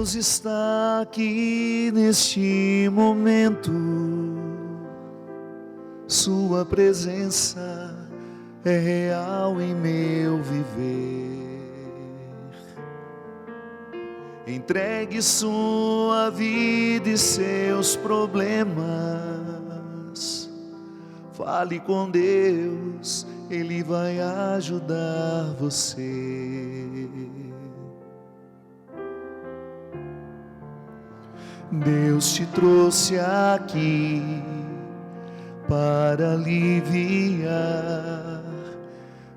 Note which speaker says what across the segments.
Speaker 1: Deus está aqui neste momento, Sua presença é real em meu viver. Entregue sua vida e seus problemas, fale com Deus, Ele vai ajudar você. Deus te trouxe aqui para aliviar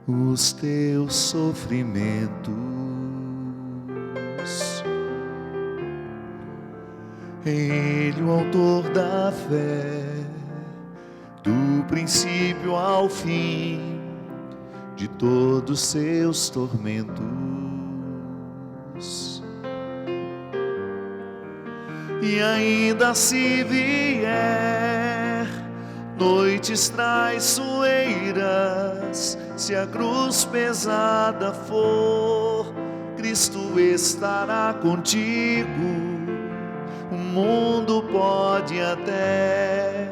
Speaker 1: os teus sofrimentos. Ele, o autor da fé, do princípio ao fim de todos seus tormentos. E ainda se vier noites traiçoeiras, se a cruz pesada for, Cristo estará contigo. O mundo pode até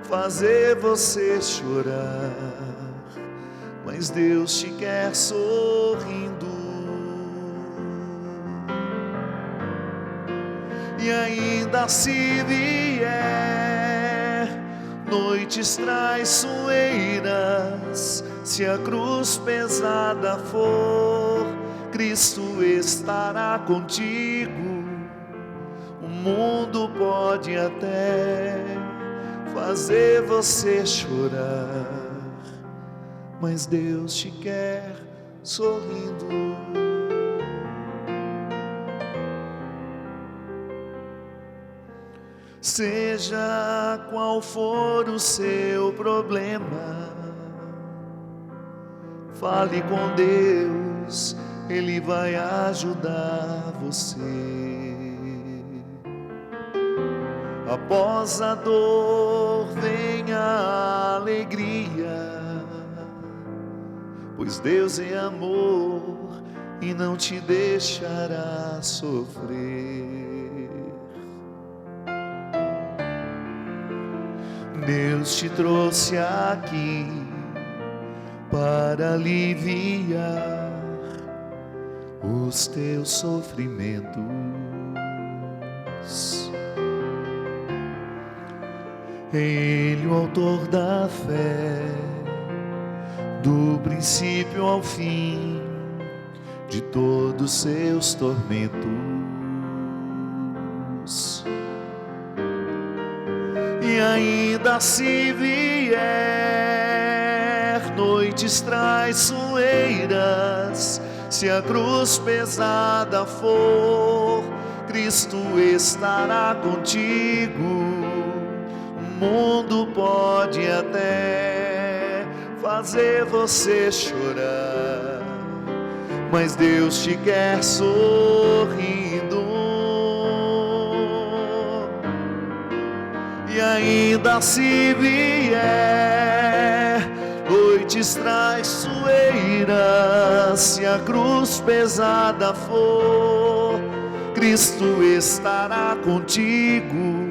Speaker 1: fazer você chorar, mas Deus te quer sorrindo. E ainda se vier noites traiçoeiras, se a cruz pesada for, Cristo estará contigo. O mundo pode até fazer você chorar, mas Deus te quer sorrindo. Seja qual for o seu problema, fale com Deus, Ele vai ajudar você. Após a dor vem a alegria, pois Deus é amor e não te deixará sofrer. Deus te trouxe aqui para aliviar os teus sofrimentos. Ele, o autor da fé, do princípio ao fim de todos seus tormentos. E ainda se vier noites traiçoeiras, se a cruz pesada for, Cristo estará contigo. O mundo pode até fazer você chorar, mas Deus te quer sorrindo. E ainda se vier noites traiçoeiras, se a cruz pesada for, Cristo estará contigo.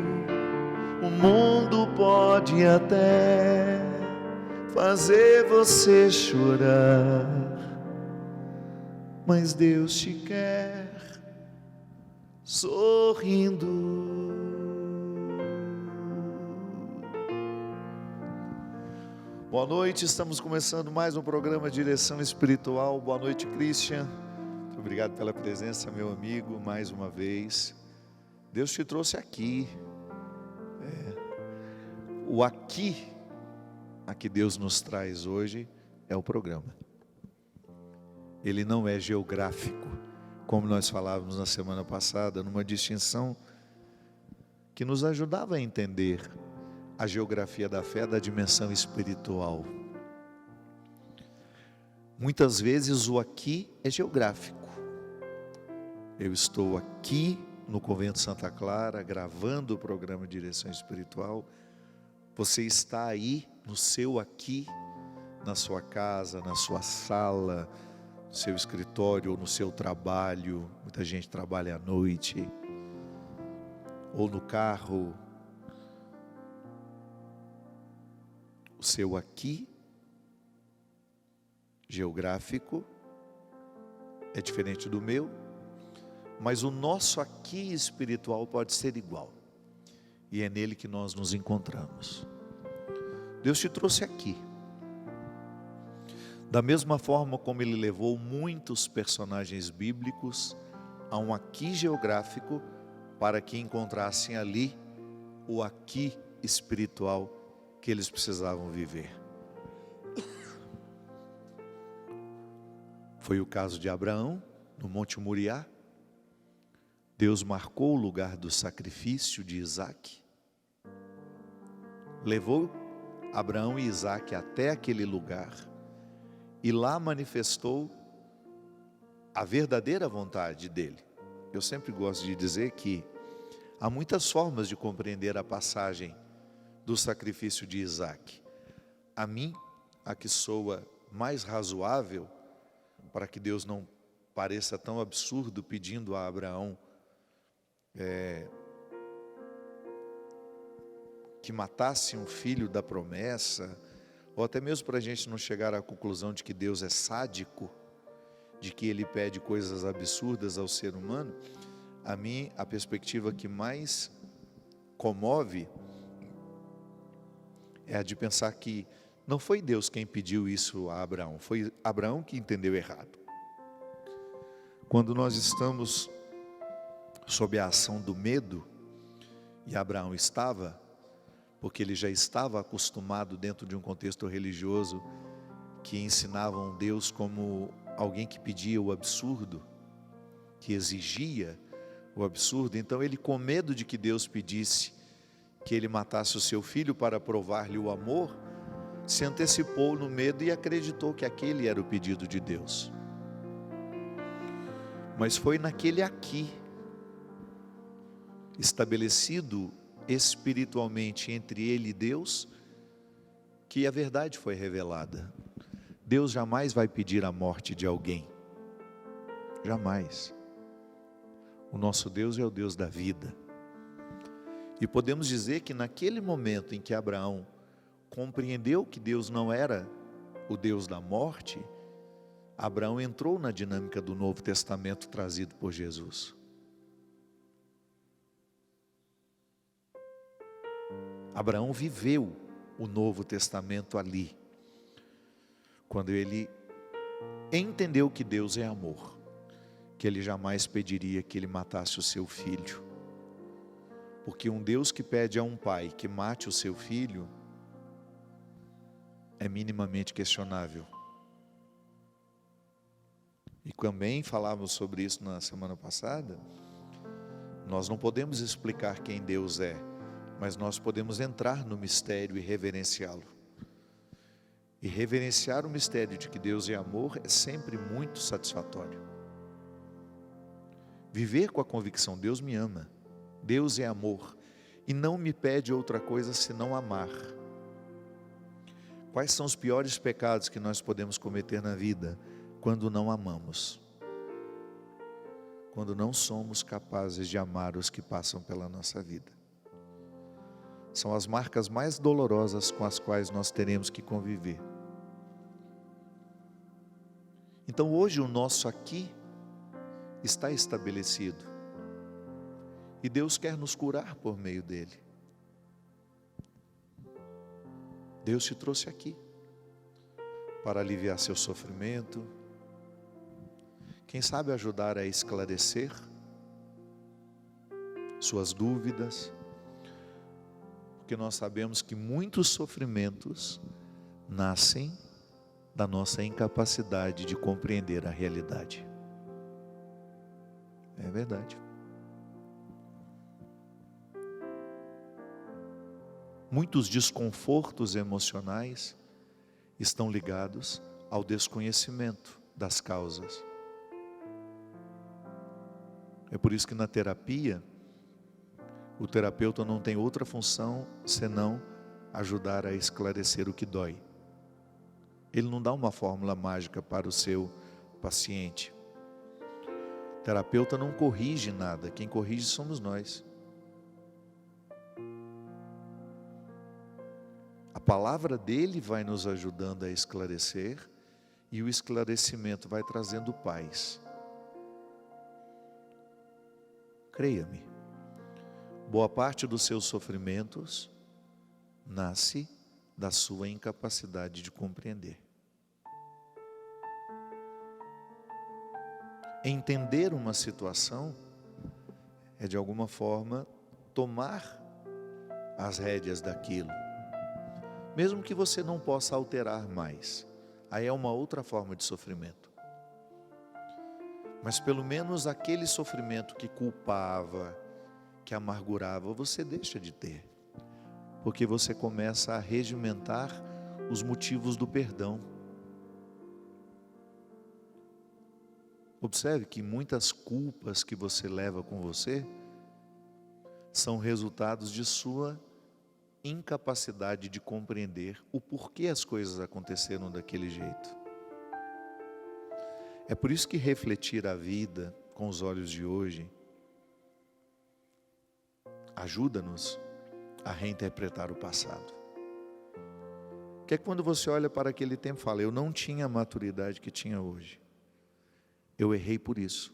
Speaker 1: O mundo pode até fazer você chorar, mas Deus te quer sorrindo. Boa noite, estamos começando mais um programa Direção Espiritual. Boa noite, Christian. Muito obrigado pela presença, meu amigo, mais uma vez. Deus te trouxe aqui. O aqui a que Deus nos traz hoje é o programa. Ele não é geográfico, como nós falávamos na semana passada, numa distinção que nos ajudava a entender a geografia da fé da dimensão espiritual. Muitas vezes o aqui é geográfico. Eu estou aqui no Convento Santa Clara, gravando o programa Direção Espiritual. Você está aí, no seu aqui, na sua casa, na sua sala, no seu escritório ou no seu trabalho, muita gente trabalha à noite, ou no carro, o seu aqui geográfico é diferente do meu, mas o nosso aqui espiritual pode ser igual, e é nele que nós nos encontramos. Deus te trouxe aqui, da mesma forma como Ele levou muitos personagens bíblicos a um aqui geográfico, para que encontrassem ali o aqui espiritual que eles precisavam viver. Foi o caso de Abraão, no Monte Moriá. Deus marcou o lugar do sacrifício de Isaque, levou Abraão e Isaque até aquele lugar, e lá manifestou a verdadeira vontade dele. Eu sempre gosto de dizer que há muitas formas de compreender a passagem do sacrifício de Isaque. A mim, a que soa mais razoável, para que Deus não pareça tão absurdo pedindo a Abraão que matasse um filho da promessa, ou até mesmo para a gente não chegar à conclusão de que Deus é sádico, de que Ele pede coisas absurdas ao ser humano. A mim, a perspectiva que mais comove é a de pensar que não foi Deus quem pediu isso a Abraão, foi Abraão que entendeu errado. Quando nós estamos sob a ação do medo, e Abraão estava, porque ele já estava acostumado dentro de um contexto religioso que ensinavam Deus como alguém que pedia o absurdo, que exigia o absurdo. Então ele, com medo de que Deus pedisse que ele matasse o seu filho para provar-lhe o amor, se antecipou no medo e acreditou que aquele era o pedido de Deus. Mas foi naquele aqui, estabelecido espiritualmente entre ele e Deus, que a verdade foi revelada. Deus jamais vai pedir a morte de alguém, jamais. O nosso Deus é o Deus da vida. E podemos dizer que naquele momento em que Abraão compreendeu que Deus não era o Deus da morte, Abraão entrou na dinâmica do Novo Testamento trazido por Jesus. Abraão viveu o Novo Testamento ali, quando ele entendeu que Deus é amor, que ele jamais pediria que ele matasse o seu filho, porque um Deus que pede a um pai que mate o seu filho é minimamente questionável. E também falávamos sobre isso na semana passada. Nós não podemos explicar quem Deus é, mas nós podemos entrar no mistério e reverenciá-lo. E reverenciar o mistério de que Deus é amor é sempre muito satisfatório. Viver com a convicção: Deus me ama, Deus é amor, e não me pede outra coisa senão amar. Quais são os piores pecados que nós podemos cometer na vida? Quando não amamos, quando não somos capazes de amar os que passam pela nossa vida. São as marcas mais dolorosas com as quais nós teremos que conviver. Então hoje o nosso aqui está estabelecido, e Deus quer nos curar por meio dele. Deus te trouxe aqui para aliviar seu sofrimento, quem sabe ajudar a esclarecer suas dúvidas, porque nós sabemos que muitos sofrimentos nascem da nossa incapacidade de compreender a realidade. É verdade. Muitos desconfortos emocionais estão ligados ao desconhecimento das causas. É por isso que na terapia, o terapeuta não tem outra função senão ajudar a esclarecer o que dói. Ele não dá uma fórmula mágica para o seu paciente. O terapeuta não corrige nada, quem corrige somos nós. A palavra dele vai nos ajudando a esclarecer, e o esclarecimento vai trazendo paz. Creia-me, boa parte dos seus sofrimentos nasce da sua incapacidade de compreender. Entender uma situação é, de alguma forma, tomar as rédeas daquilo, mesmo que você não possa alterar mais. Aí é uma outra forma de sofrimento. Mas pelo menos aquele sofrimento que culpava, que amargurava, você deixa de ter, porque você começa a regimentar os motivos do perdão. Observe que muitas culpas que você leva com você são resultados de sua incapacidade de compreender o porquê as coisas aconteceram daquele jeito. É por isso que refletir a vida com os olhos de hoje ajuda-nos a reinterpretar o passado. Que é quando você olha para aquele tempo e fala, eu não tinha a maturidade que tinha hoje. Eu errei por isso.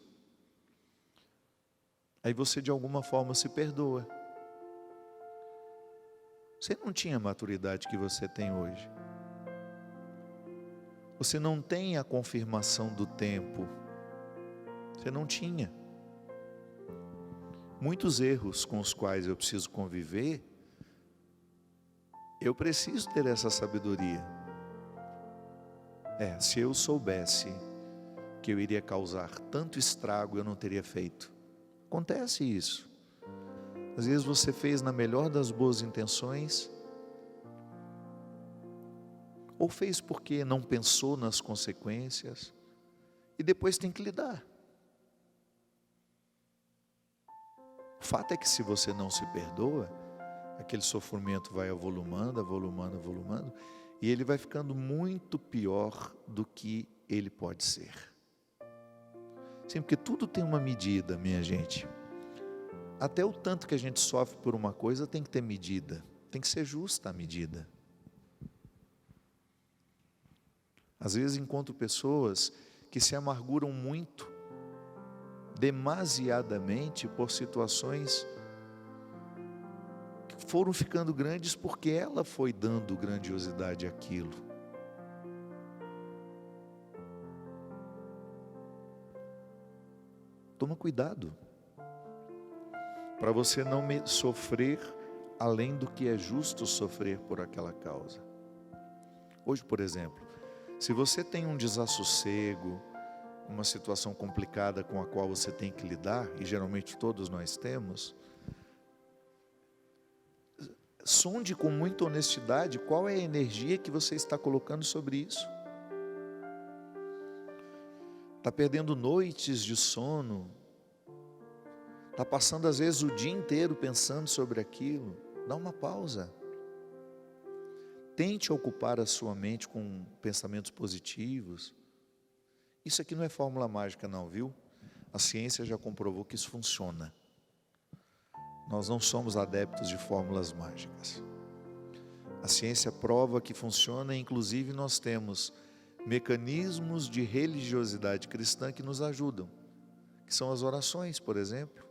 Speaker 1: Aí você de alguma forma se perdoa. Você não tinha a maturidade que você tem hoje. Você não tem a confirmação do tempo. Você não tinha. Muitos erros com os quais eu preciso conviver, eu preciso ter essa sabedoria. Se eu soubesse que eu iria causar tanto estrago, eu não teria feito. Acontece isso. Às vezes você fez na melhor das boas intenções, ou fez porque não pensou nas consequências, e depois tem que lidar. O fato é que se você não se perdoa, aquele sofrimento vai avolumando, avolumando, avolumando, e ele vai ficando muito pior do que ele pode ser. Sim, porque tudo tem uma medida, minha gente. Até o tanto que a gente sofre por uma coisa tem que ter medida, tem que ser justa a medida. Às vezes encontro pessoas que se amarguram muito, demasiadamente, por situações que foram ficando grandes porque ela foi dando grandiosidade àquilo. Toma cuidado, para você não sofrer além do que é justo sofrer por aquela causa. Hoje, por exemplo, se você tem um desassossego, uma situação complicada com a qual você tem que lidar, e geralmente todos nós temos, sonde com muita honestidade qual é a energia que você está colocando sobre isso. Está perdendo noites de sono, está passando às vezes o dia inteiro pensando sobre aquilo. Dá uma pausa. Tente ocupar a sua mente com pensamentos positivos. Isso aqui não é fórmula mágica não, viu? A ciência já comprovou que isso funciona. Nós não somos adeptos de fórmulas mágicas. A ciência prova que funciona, inclusive nós temos mecanismos de religiosidade cristã que nos ajudam, que são as orações, por exemplo.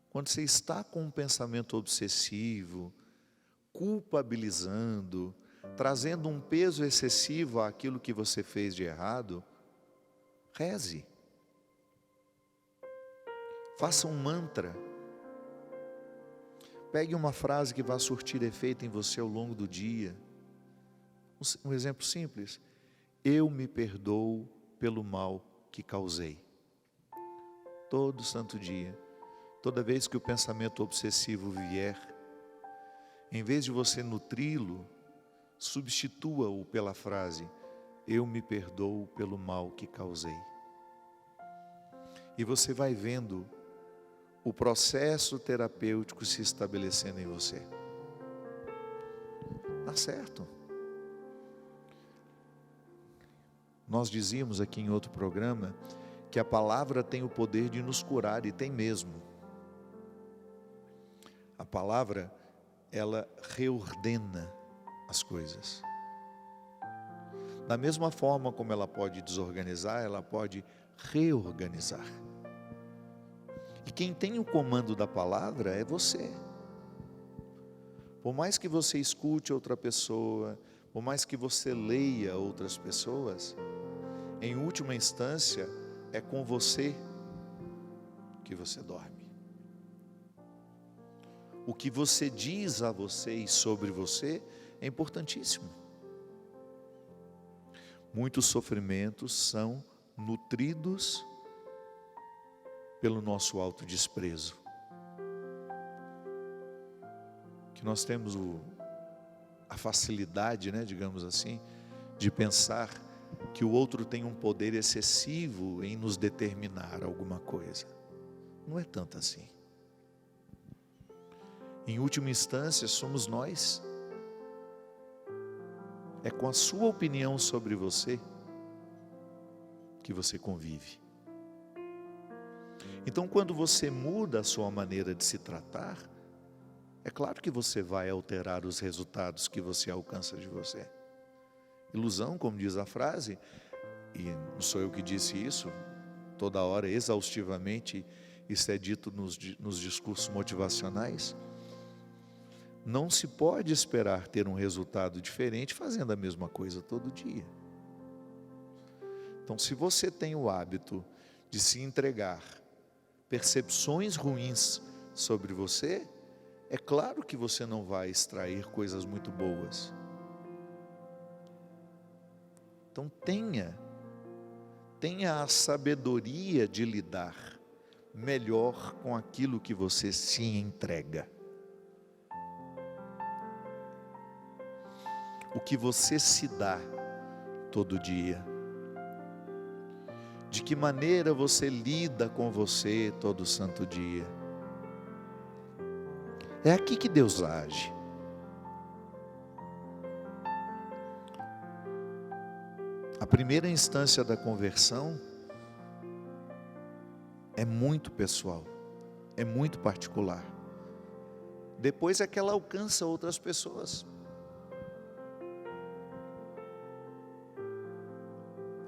Speaker 1: Quando você está com um pensamento obsessivo, culpabilizando, trazendo um peso excessivo àquilo que você fez de errado, reze. Faça um mantra. Pegue uma frase que vá surtir efeito em você ao longo do dia. Um exemplo simples. Eu me perdoo pelo mal que causei. Todo santo dia, toda vez que o pensamento obsessivo vier, em vez de você nutri-lo, substitua-o pela frase, eu me perdoo pelo mal que causei. E você vai vendo o processo terapêutico se estabelecendo em você. Tá certo. Nós dizíamos aqui em outro programa que a palavra tem o poder de nos curar, e tem mesmo. A palavra, ela reordena as coisas. Da mesma forma como ela pode desorganizar, ela pode reorganizar. E quem tem o comando da palavra é você. Por mais que você escute outra pessoa, por mais que você leia outras pessoas, em última instância, é com você que você dorme. O que você diz a você e sobre você é importantíssimo. Muitos sofrimentos são nutridos pelo nosso autodesprezo. Que nós temos a facilidade, digamos assim, de pensar que o outro tem um poder excessivo em nos determinar alguma coisa. Não é tanto assim. Em última instância, somos nós. É com a sua opinião sobre você que você convive. Então, quando você muda a sua maneira de se tratar, é claro que você vai alterar os resultados que você alcança de você. Ilusão, como diz a frase, e não sou eu que disse isso, toda hora, exaustivamente, isso é dito nos discursos motivacionais. Não se pode esperar ter um resultado diferente fazendo a mesma coisa todo dia. Então, se você tem o hábito de se entregar percepções ruins sobre você, é claro que você não vai extrair coisas muito boas. Então tenha a sabedoria de lidar melhor com aquilo que você se entrega. O que você se dá todo dia. De que maneira você lida com você todo santo dia. É aqui que Deus age. A primeira instância da conversão é muito pessoal, é muito particular. Depois é que ela alcança outras pessoas.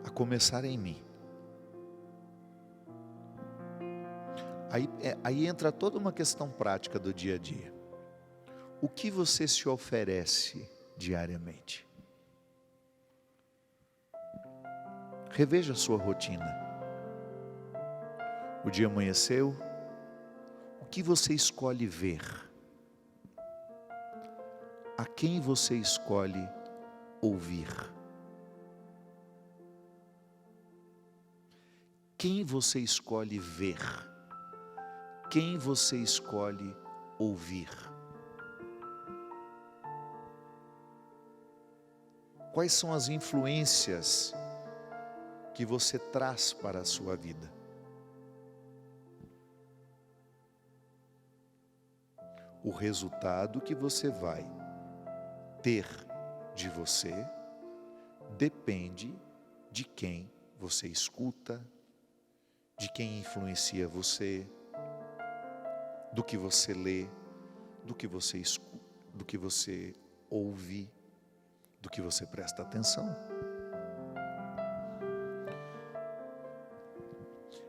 Speaker 1: A começar em mim. Aí entra toda uma questão prática do dia a dia. O que você se oferece diariamente? Reveja a sua rotina. O dia amanheceu, o que você escolhe ver? A quem você escolhe ouvir? Quem você escolhe ver? Quem você escolhe ouvir? Quais são as influências que você traz para a sua vida? O resultado que você vai ter de você depende de quem você escuta, de quem influencia você, do que você lê, do que você escuta, do que você ouve, do que você presta atenção.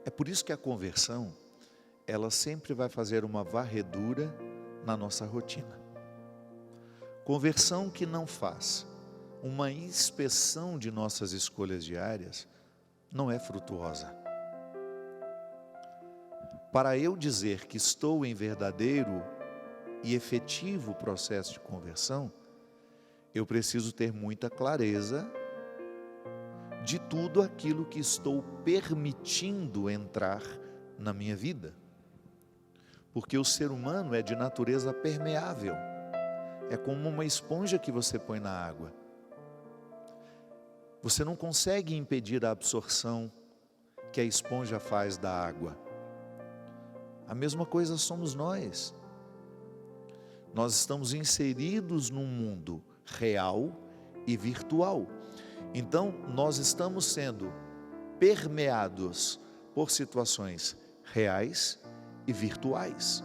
Speaker 1: É por isso que a conversão, ela sempre vai fazer uma varredura na nossa rotina. Conversão que não faz uma inspeção de nossas escolhas diárias, não é frutuosa. Para eu dizer que estou em verdadeiro e efetivo processo de conversão, eu preciso ter muita clareza de tudo aquilo que estou permitindo entrar na minha vida. Porque o ser humano é de natureza permeável. É como uma esponja que você põe na água. Você não consegue impedir a absorção que a esponja faz da água. A mesma coisa somos nós. Nós estamos inseridos num mundo real e virtual. Então, nós estamos sendo permeados por situações reais e virtuais.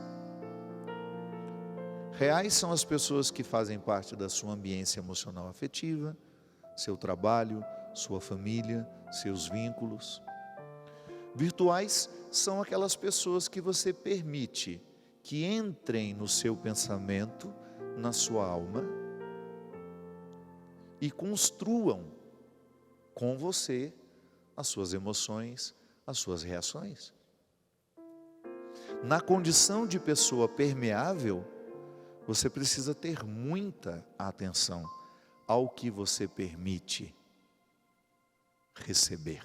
Speaker 1: Reais são as pessoas que fazem parte da sua ambiência emocional afetiva, seu trabalho, sua família, seus vínculos. Virtuais são aquelas pessoas que você permite que entrem no seu pensamento, na sua alma e construam com você as suas emoções, as suas reações. Na condição de pessoa permeável, você precisa ter muita atenção ao que você permite receber.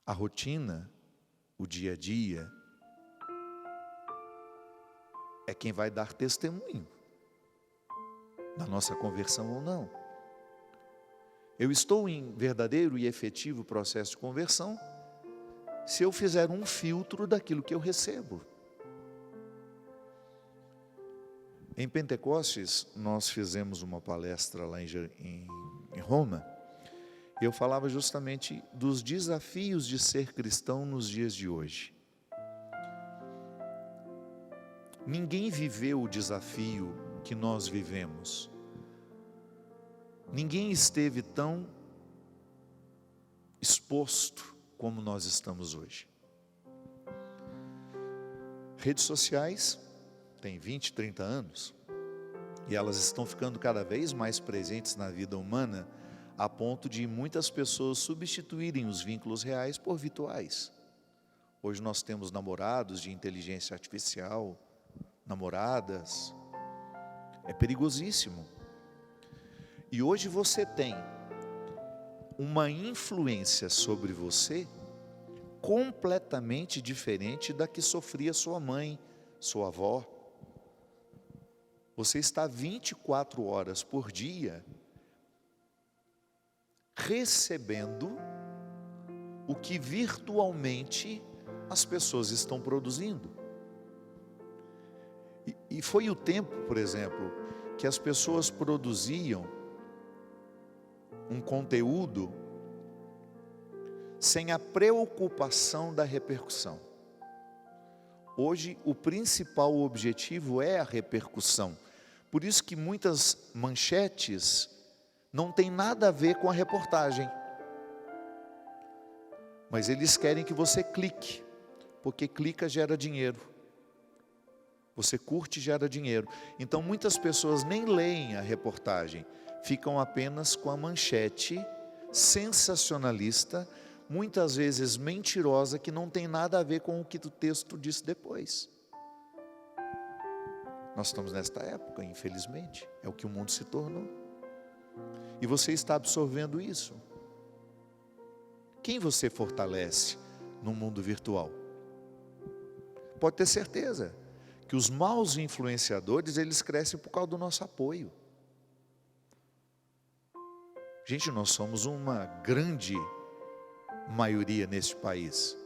Speaker 1: A rotina, o dia a dia, é quem vai dar testemunho da nossa conversão ou não. Eu estou em verdadeiro e efetivo processo de conversão se eu fizer um filtro daquilo que eu recebo. Em Pentecostes, nós fizemos uma palestra lá em Roma, e eu falava justamente dos desafios de ser cristão nos dias de hoje. Ninguém viveu o desafio que nós vivemos. Ninguém esteve tão exposto como nós estamos hoje. Redes sociais têm 20, 30 anos e elas estão ficando cada vez mais presentes na vida humana, a ponto de muitas pessoas substituírem os vínculos reais por virtuais. Hoje nós temos namorados de inteligência artificial, namoradas, é perigosíssimo. E hoje você tem uma influência sobre você completamente diferente da que sofria sua mãe, sua avó. Você está 24 horas por dia recebendo o que virtualmente as pessoas estão produzindo. E foi o tempo, por exemplo, que as pessoas produziam um conteúdo sem a preocupação da repercussão. Hoje, o principal objetivo é a repercussão. Por isso que muitas manchetes não têm nada a ver com a reportagem. Mas eles querem que você clique, porque clica gera dinheiro. Você curte gera dinheiro. Então muitas pessoas nem leem a reportagem, ficam apenas com a manchete sensacionalista, muitas vezes mentirosa, que não tem nada a ver com o que o texto disse depois. Nós estamos nesta época, infelizmente, é o que o mundo se tornou. E você está absorvendo isso. Quem você fortalece no mundo virtual? Pode ter certeza que os maus influenciadores, eles crescem por causa do nosso apoio. Gente, nós somos uma grande maioria neste país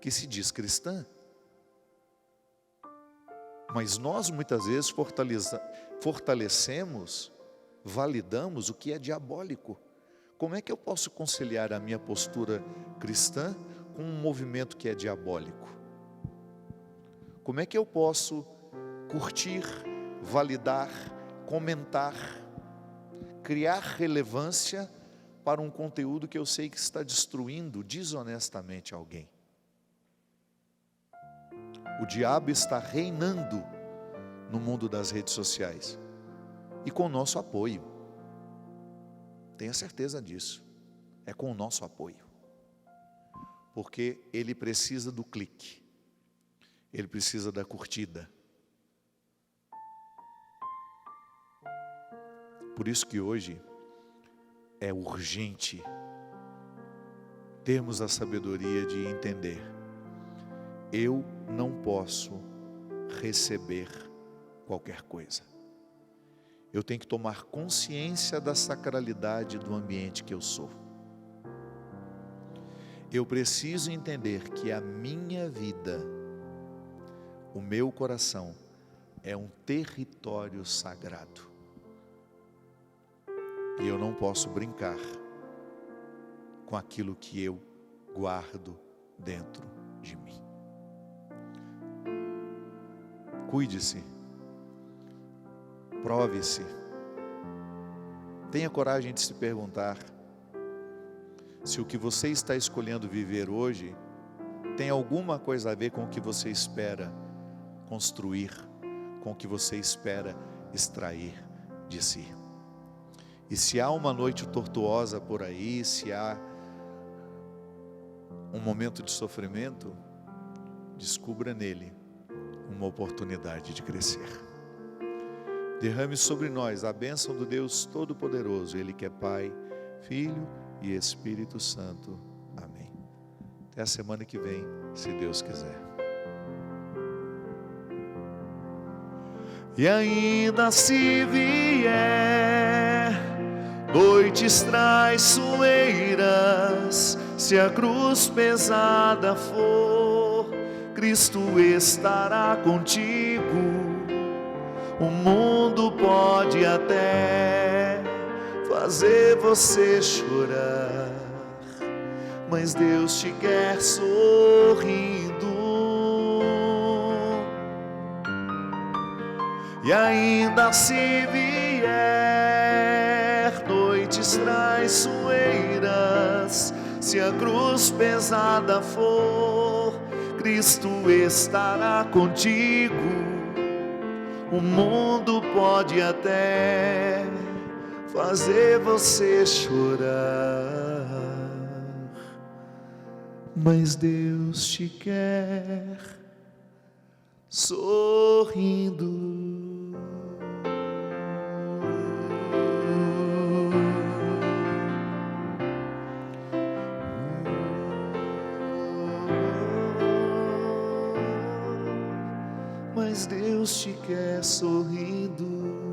Speaker 1: que se diz cristã. Mas nós muitas vezes fortalecemos, validamos o que é diabólico. Como é que eu posso conciliar a minha postura cristã com um movimento que é diabólico? Como é que eu posso curtir, validar, comentar, criar relevância para um conteúdo que eu sei que está destruindo desonestamente alguém? O diabo está reinando no mundo das redes sociais e com o nosso apoio. Tenha certeza disso, é com o nosso apoio, porque ele precisa do clique. Ele precisa da curtida. Por isso que hoje é urgente termos a sabedoria de entender: eu não posso receber qualquer coisa. Eu tenho que tomar consciência da sacralidade do ambiente que eu sou. Eu preciso entender que a minha vida, o meu coração, é um território sagrado. E eu não posso brincar com aquilo que eu guardo dentro de mim. Cuide-se, prove-se, tenha coragem de se perguntar se o que você está escolhendo viver hoje tem alguma coisa a ver com o que você espera construir, com o que você espera extrair de si. E se há uma noite tortuosa por aí, se há um momento de sofrimento, descubra nele uma oportunidade de crescer. Derrame sobre nós a bênção do Deus Todo-Poderoso, Ele que é Pai, Filho e Espírito Santo. Amém. Até a semana que vem, se Deus quiser. E ainda se vier noites traiçoeiras, se a cruz pesada for, Cristo estará contigo. O mundo pode até fazer você chorar, mas Deus te quer sorrindo. E ainda se vier noites traiçoeiras, se a cruz pesada for, Cristo estará contigo. O mundo pode até fazer você chorar, mas Deus te quer sorrindo. Mas Deus te quer sorrindo.